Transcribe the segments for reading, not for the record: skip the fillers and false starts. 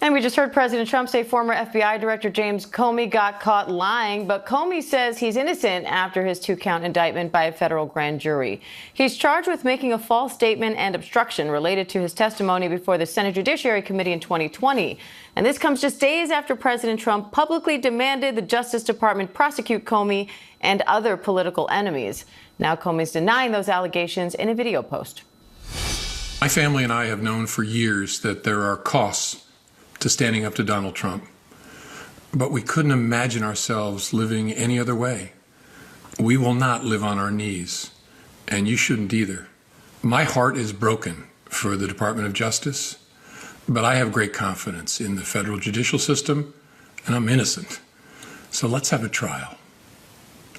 And we just heard President Trump say former FBI Director James Comey got caught lying, but Comey says he's innocent after his 2-count indictment by a federal grand jury. He's charged with making a false statement and obstruction related to his testimony before the Senate Judiciary Committee in 2020. And this comes just days after President Trump publicly demanded the Justice Department prosecute Comey and other political enemies. Now Comey's denying those allegations in a video post. My family and I have known for years that there are costs to standing up to Donald Trump, but we couldn't imagine ourselves living any other way. We will not live on our knees, and you shouldn't either. My heart is broken for the Department of Justice, but I have great confidence in the federal judicial system, and I'm innocent. So let's have a trial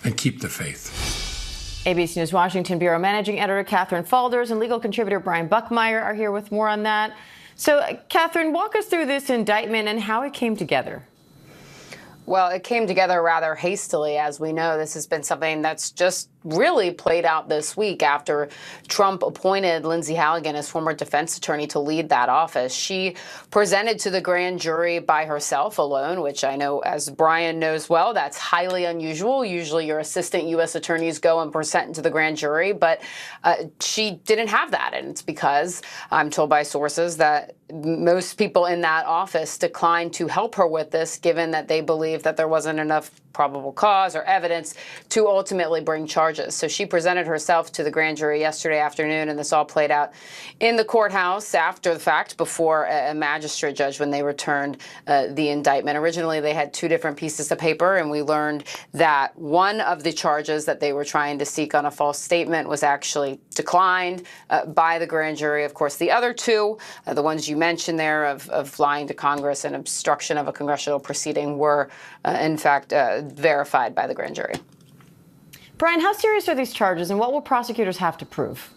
and keep the faith. ABC News Washington Bureau Managing Editor Catherine Falders and legal contributor Brian Buckmeyer are here with more on that. So, Catherine, walk us through this indictment and how it came together. Well, it came together rather hastily. As we know, this has been something that's just really played out this week after Trump appointed Lindsay Halligan as former defense attorney to lead that office. She presented to the grand jury by herself alone, which I know, as Brian knows well, that's highly unusual. Usually your assistant U.S. attorneys go and present to the grand jury, but she didn't have that. And it's because I'm told by sources that most people in that office declined to help her with this, given that they believe that there wasn't enough probable cause or evidence to ultimately bring charges. So she presented herself to the grand jury yesterday afternoon, and this all played out in the courthouse after the fact before a magistrate judge when they returned the indictment. Originally, they had 2 different pieces of paper, and we learned that one of the charges that they were trying to seek on a false statement was actually declined by the grand jury. Of course, the other 2, the ones you mentioned there of lying to Congress and obstruction of a congressional proceeding, were in fact verified by the grand jury. Brian, how serious are these charges and what will prosecutors have to prove?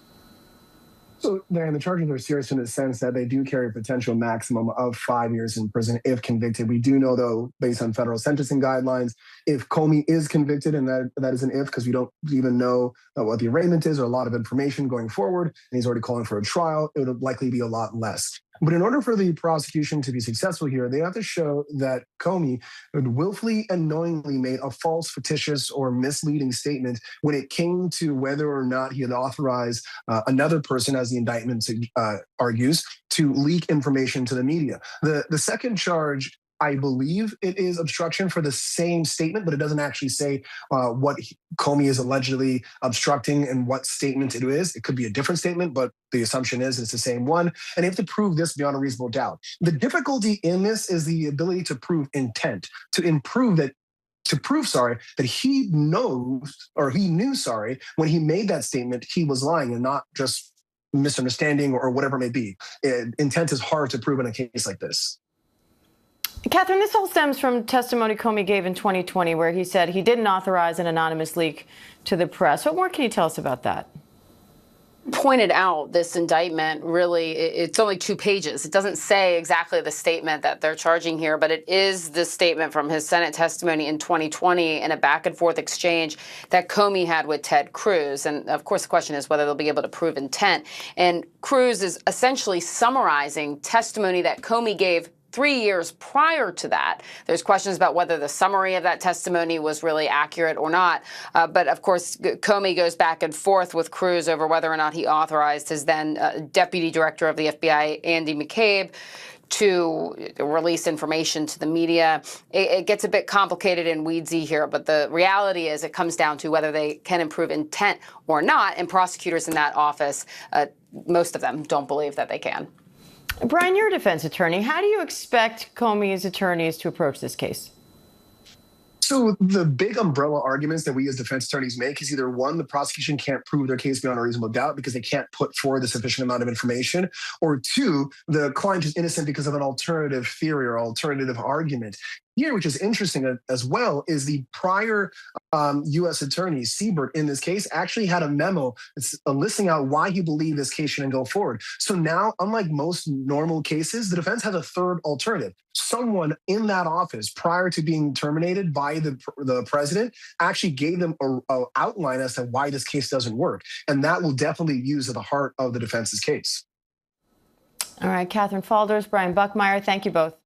So, Diane, the charges are serious in the sense that they do carry a potential maximum of 5 years in prison if convicted. We do know, though, based on federal sentencing guidelines, if Comey is convicted, and that is an if because we don't even know what the arraignment is or a lot of information going forward, and he's already calling for a trial, it would likely be a lot less. But in order for the prosecution to be successful here, they have to show that Comey willfully and knowingly made a false, fictitious, or misleading statement when it came to whether or not he had authorized another person, as the indictment argues, to leak information to the media. The second charge, I believe it is obstruction for the same statement, but it doesn't actually say what Comey is allegedly obstructing and what statement it is. It could be a different statement, but the assumption is it's the same one. And they have to prove this beyond a reasonable doubt. The difficulty in this is the ability to prove intent, to prove that he knows, or he knew, when he made that statement, he was lying and not just misunderstanding or whatever it may be. Intent is hard to prove in a case like this. Catherine, this all stems from testimony Comey gave in 2020, where he said he didn't authorize an anonymous leak to the press. What more can you tell us about that? Pointed out this indictment, really, it's only 2 pages. It doesn't say exactly the statement that they're charging here, but it is the statement from his Senate testimony in 2020 in a back and forth exchange that Comey had with Ted Cruz. And of course, the question is whether they'll be able to prove intent. And Cruz is essentially summarizing testimony that Comey gave 3 years prior to that. There's questions about whether the summary of that testimony was really accurate or not. But of course, Comey goes back and forth with Cruz over whether or not he authorized his then Deputy Director of the FBI, Andy McCabe, to release information to the media. It gets a bit complicated and weedsy here, but the reality is it comes down to whether they can improve intent or not. And prosecutors in that office, most of them don't believe that they can. Brian, you're a defense attorney. How do you expect Comey's attorneys to approach this case? So the big umbrella arguments that we as defense attorneys make is either 1, the prosecution can't prove their case beyond a reasonable doubt because they can't put forward the sufficient amount of information, or 2, the client is innocent because of an alternative theory or alternative argument. Here, which is interesting as well, is the prior U.S. attorney, Siebert, in this case, actually had a memo listing out why he believed this case shouldn't go forward. So now, unlike most normal cases, the defense has a third alternative. Someone in that office, prior to being terminated by the president, actually gave them an outline as to why this case doesn't work. And that will definitely be used at the heart of the defense's case. All right, Catherine Falders, Brian Buckmeyer, thank you both.